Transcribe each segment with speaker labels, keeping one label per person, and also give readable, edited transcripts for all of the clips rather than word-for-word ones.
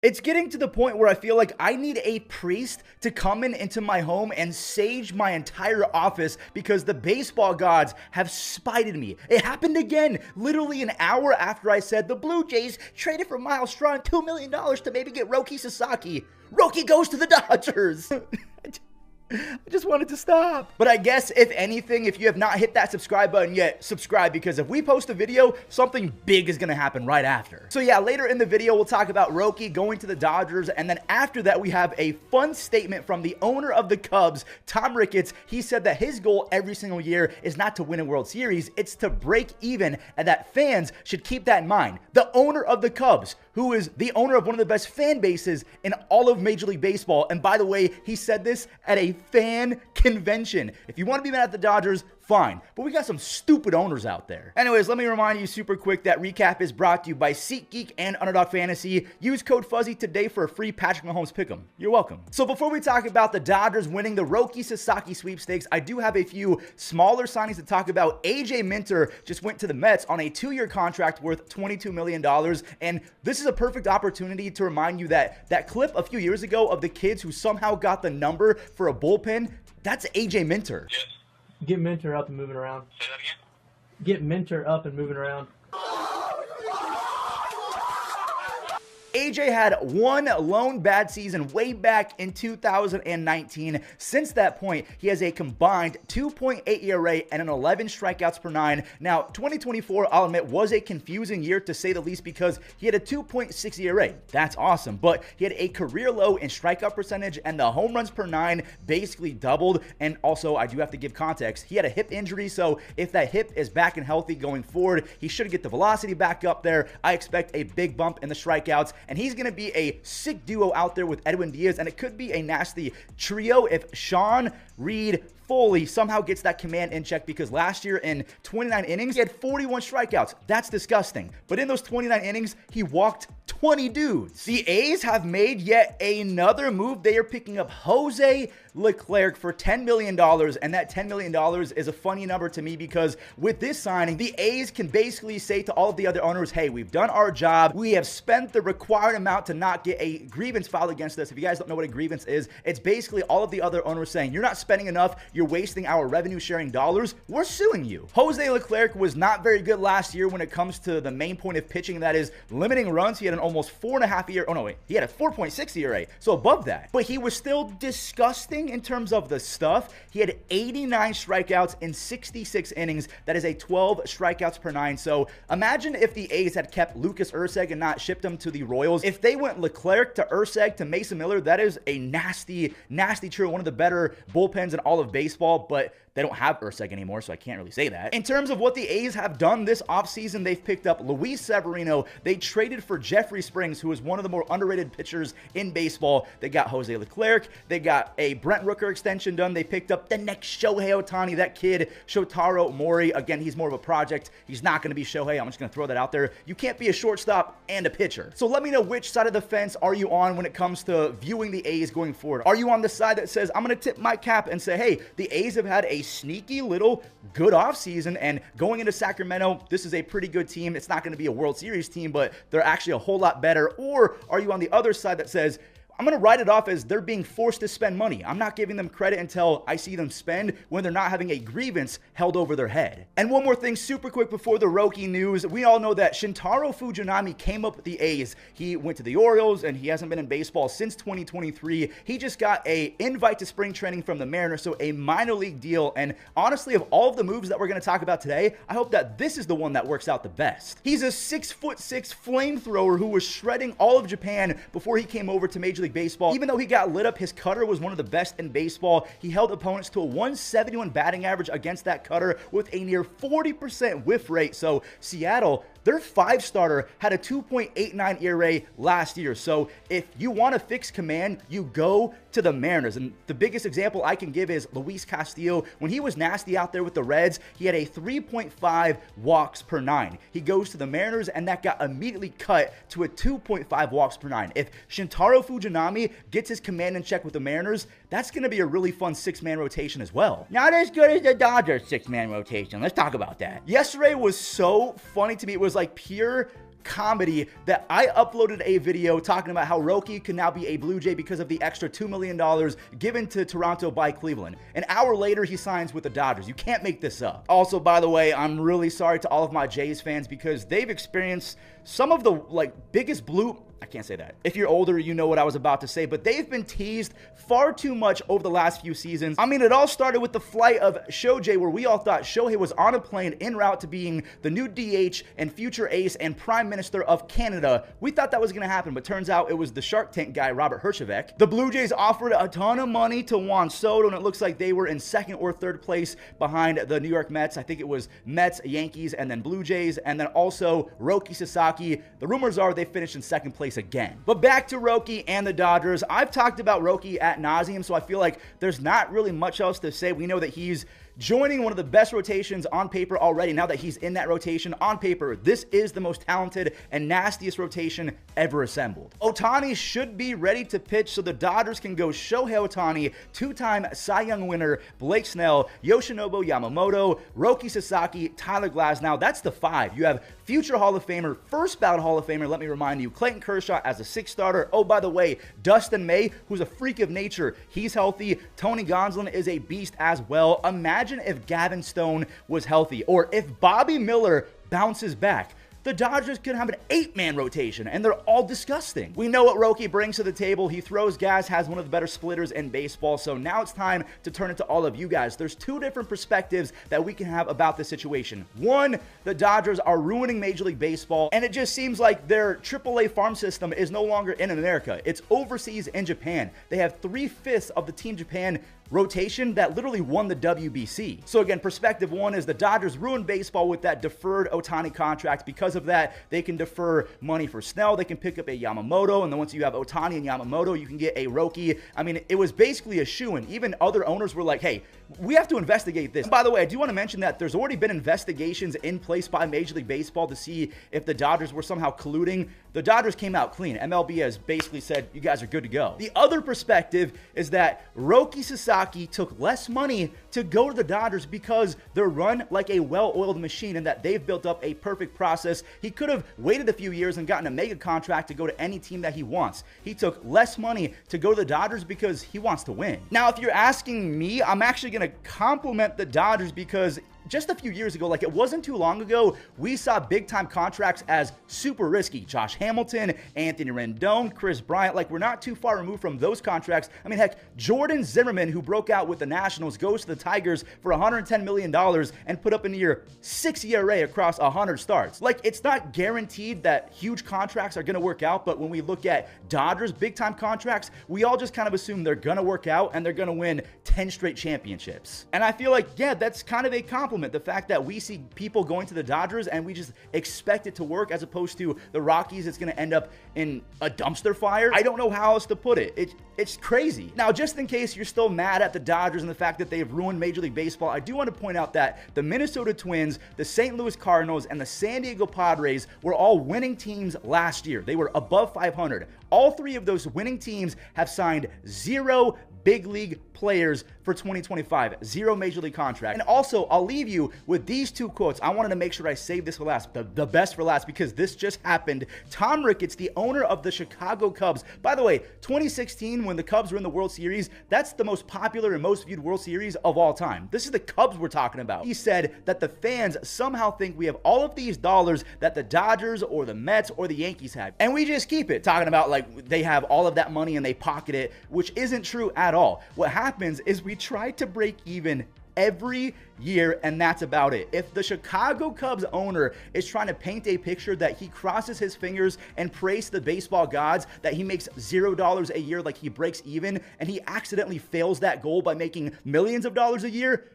Speaker 1: It's getting to the point where I feel like I need a priest to come into my home and sage my entire office because the baseball gods have spited me. It happened again, literally an hour after I said the Blue Jays traded for Miles Straw and $2 million to maybe get Roki Sasaki. Roki goes to the Dodgers. I just wanted to stop. But I guess, if anything, if you have not hit that subscribe button yet, subscribe, because if we post a video, something big is going to happen right after. So yeah, later in the video, we'll talk about Roki going to the Dodgers, and then after that, we have a fun statement from the owner of the Cubs, Tom Ricketts. He said that his goal every single year is not to win a World Series, it's to break even, and that fans should keep that in mind. The owner of the Cubs, who is the owner of one of the best fan bases in all of Major League Baseball, and by the way, he said this at a fan convention. If you want to be mad at the Dodgers, fine, but we got some stupid owners out there. Anyways, let me remind you super quick that recap is brought to you by SeatGeek and Underdog Fantasy. Use code Fuzzy today for a free Patrick Mahomes pick'em. You're welcome. So before we talk about the Dodgers winning the Roki Sasaki sweepstakes, I do have a few smaller signings to talk about. AJ Minter just went to the Mets on a 2-year contract worth $22 million, and this is a perfect opportunity to remind you that that clip a few years ago of the kids who somehow got the number for a bullpen, that's AJ Minter.
Speaker 2: Yes.
Speaker 3: Get Minter up and moving around.
Speaker 2: Say that again?
Speaker 3: Get Minter up and moving around.
Speaker 1: AJ had one lone bad season way back in 2019. Since that point, he has a combined 2.8 ERA and an 11 strikeouts per 9. Now, 2024, I'll admit, was a confusing year to say the least because he had a 2.6 ERA. That's awesome, but he had a career low in strikeout percentage, and the home runs per 9 basically doubled. And also, I do have to give context. He had a hip injury, so if that hip is back and healthy going forward, he should get the velocity back up there. I expect a big bump in the strikeouts, and he's going to be a sick duo out there with Edwin Diaz, and it could be a nasty trio if Sean Reed Foley somehow gets that command in check, because last year in 29 innings, he had 41 strikeouts. That's disgusting. But in those 29 innings, he walked 20 dudes. The A's have made yet another move. They are picking up Jose Leclerc for $10 million, and that $10 million is a funny number to me because with this signing, the A's can basically say to all of the other owners, hey, we've done our job. We have spent the required amount to not get a grievance filed against us. If you guys don't know what a grievance is, it's basically all of the other owners saying, you're not spending enough, you're wasting our revenue sharing dollars, we're suing you. Jose Leclerc was not very good last year when it comes to the main point of pitching, that is limiting runs. He had an almost 4.5 ERA. Oh no, wait, he had a 4.6 ERA, so above that. But he was still disgusting in terms of the stuff. He had 89 strikeouts in 66 innings. That is a 12 strikeouts per 9. So imagine if the A's had kept Lucas Erceg and not shipped him to the Royals. If they went Leclerc to Erceg to Mason Miller, that is a nasty, nasty trio. One of the better bullpens in all of baseball, but they don't have Erceg anymore, so I can't really say that. In terms of what the A's have done this offseason, they've picked up Luis Severino. They traded for Jeffrey Springs, who is one of the more underrated pitchers in baseball. They got Jose Leclerc. They got a Brent Rooker extension done. They picked up the next Shohei Ohtani, that kid, Shotaro Mori. Again, he's more of a project. He's not going to be Shohei. I'm just going to throw that out there. You can't be a shortstop and a pitcher. So let me know, which side of the fence are you on when it comes to viewing the A's going forward? Are you on the side that says, I'm going to tip my cap and say, hey, the A's have had a sneaky little good offseason, and going into Sacramento, this is a pretty good team. It's not going to be a World Series team, but they're actually a whole lot better? Or are you on the other side that says, I'm going to write it off as they're being forced to spend money. I'm not giving them credit until I see them spend when they're not having a grievance held over their head. And one more thing super quick before the Roki news. We all know that Shintaro Fujinami came up with the A's. He went to the Orioles, and he hasn't been in baseball since 2023. He just got an invite to spring training from the Mariners, so a minor league deal. And honestly, of all of the moves that we're going to talk about today, I hope that this is the one that works out the best. He's a 6'6" flamethrower who was shredding all of Japan before he came over to Major League Baseball. Even though he got lit up, his cutter was one of the best in baseball. He held opponents to a 171 batting average against that cutter with a near 40% whiff rate. So Seattle, their 5-starter, had a 2.89 ERA last year. So if you want to fix command, you go to the Mariners. And the biggest example I can give is Luis Castillo. When he was nasty out there with the Reds, he had a 3.5 walks per 9. He goes to the Mariners, and that got immediately cut to a 2.5 walks per 9. If Shintaro Fujinami gets his command in check with the Mariners, that's going to be a really fun 6-man rotation as well. Not as good as the Dodgers 6-man rotation. Let's talk about that. Yesterday was so funny to me. It was like pure comedy that I uploaded a video talking about how Roki could now be a Blue Jay because of the extra $2 million given to Toronto by Cleveland. An hour later, he signs with the Dodgers. You can't make this up. Also, by the way, I'm really sorry to all of my Jays fans because they've experienced some of the biggest I can't say that. If you're older, you know what I was about to say, but they've been teased far too much over the last few seasons. I mean, it all started with the flight of Shohei, where we all thought Shohei was on a plane en route to being the new DH and future ace and prime minister of Canada. We thought that was going to happen, but turns out it was the Shark Tank guy, Robert Herjavec. The Blue Jays offered a ton of money to Juan Soto, and it looks like they were in second or third place behind the New York Mets. I think it was Mets, Yankees, and then Blue Jays, and then also Roki Sasaki. The rumors are they finished in second place again. But back to Roki and the Dodgers. I've talked about Roki ad nauseum, so I feel like there's not really much else to say. We know that he's joining one of the best rotations on paper already. Now that he's in that rotation on paper, this is the most talented and nastiest rotation ever assembled. Ohtani should be ready to pitch, so the Dodgers can go Shohei Ohtani, two-time Cy Young winner Blake Snell, Yoshinobu Yamamoto, Roki Sasaki, Tyler Glasnow. That's the five. You have future Hall of Famer, first ballot Hall of Famer, let me remind you, Clayton Kershaw as a sixth starter. Oh, by the way, Dustin May, who's a freak of nature, he's healthy. Tony Gonsolin is a beast as well. Imagine if Gavin Stone was healthy, or if Bobby Miller bounces back. The Dodgers could have an 8-man rotation, and they're all disgusting. We know what Roki brings to the table. He throws gas, has one of the better splitters in baseball, so now it's time to turn it to all of you guys. There's two different perspectives that we can have about this situation. One, the Dodgers are ruining Major League Baseball, and it just seems like their AAA farm system is no longer in America. It's overseas in Japan. They have 3/5 of the Team Japan rotation that literally won the WBC. So again, perspective one is the Dodgers ruined baseball with that deferred Ohtani contract. Because of that, they can defer money for Snell, they can pick up a Yamamoto, and then once you have Ohtani and Yamamoto, you can get a Roki. I mean, it was basically a shoo-in. Even other owners were like, hey, we have to investigate this. And by the way, I do want to mention that there's already been investigations in place by Major League Baseball to see if the Dodgers were somehow colluding. The Dodgers came out clean. MLB has basically said, you guys are good to go. The other perspective is that Roki Sasaki took less money to go to the Dodgers because they're run like a well-oiled machine and that they've built up a perfect process. He could have waited a few years and gotten a mega contract to go to any team that he wants. He took less money to go to the Dodgers because he wants to win. Now, if you're asking me, I'm actually going to compliment the Dodgers because just a few years ago, like it wasn't too long ago, we saw big-time contracts as super risky. Josh Hamilton, Anthony Rendon, Chris Bryant, like we're not too far removed from those contracts. I mean, heck, Jordan Zimmerman, who broke out with the Nationals, goes to the Tigers for $110 million and put up a near 6 ERA across 100 starts. Like, it's not guaranteed that huge contracts are going to work out, but when we look at Dodgers big-time contracts, we all just kind of assume they're going to work out and they're going to win 10 straight championships. And I feel like, yeah, that's kind of a compliment. The fact that we see people going to the Dodgers and we just expect it to work, as opposed to the Rockies, it's going to end up in a dumpster fire. I don't know how else to put it. It's crazy. Now, just in case you're still mad at the Dodgers and the fact that they've ruined Major League Baseball, I do want to point out that the Minnesota Twins, the St. Louis Cardinals, and the San Diego Padres were all winning teams last year. They were above 500. All three of those winning teams have signed 0 big league players for 2025, 0 major league contract. And also, I'll leave you with these two quotes. I wanted to make sure I saved this for last, the best for last, because this just happened. Tom Ricketts, the owner of the Chicago Cubs. By the way, 2016, when the Cubs were in the World Series, that's the most popular and most viewed World Series of all time. This is the Cubs we're talking about. He said that the fans somehow think we have all of these dollars that the Dodgers or the Mets or the Yankees have, and we just keep it. Talking about like they have all of that money and they pocket it, which isn't true at all. What happens is we try to break even every year, and that's about it. If the Chicago Cubs owner is trying to paint a picture that he crosses his fingers and prays the baseball gods that he makes $0 a year, like he breaks even, and he accidentally fails that goal by making millions of dollars a year,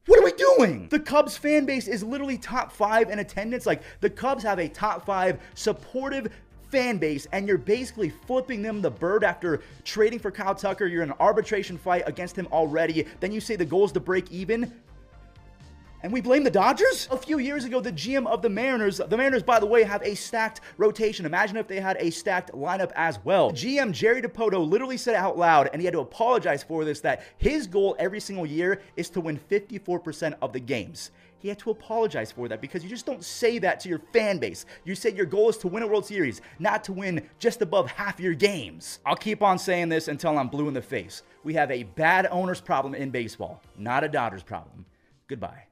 Speaker 1: what are we doing? The Cubs fan base is literally top 5 in attendance. Like, the Cubs have a top 5 supportive fan base, and you're basically flipping them the bird after trading for Kyle Tucker. You're in an arbitration fight against him already. Then you say the goal is to break even, and we blame the Dodgers? A few years ago, the GM of the Mariners, by the way, have a stacked rotation. Imagine if they had a stacked lineup as well. GM Jerry DiPoto literally said it out loud, and he had to apologize for this, that his goal every single year is to win 54% of the games. he had to apologize for that because you just don't say that to your fan base. You say your goal is to win a World Series, not to win just above half your games. I'll keep on saying this until I'm blue in the face. We have a bad owner's problem in baseball, not a Dodgers problem. Goodbye.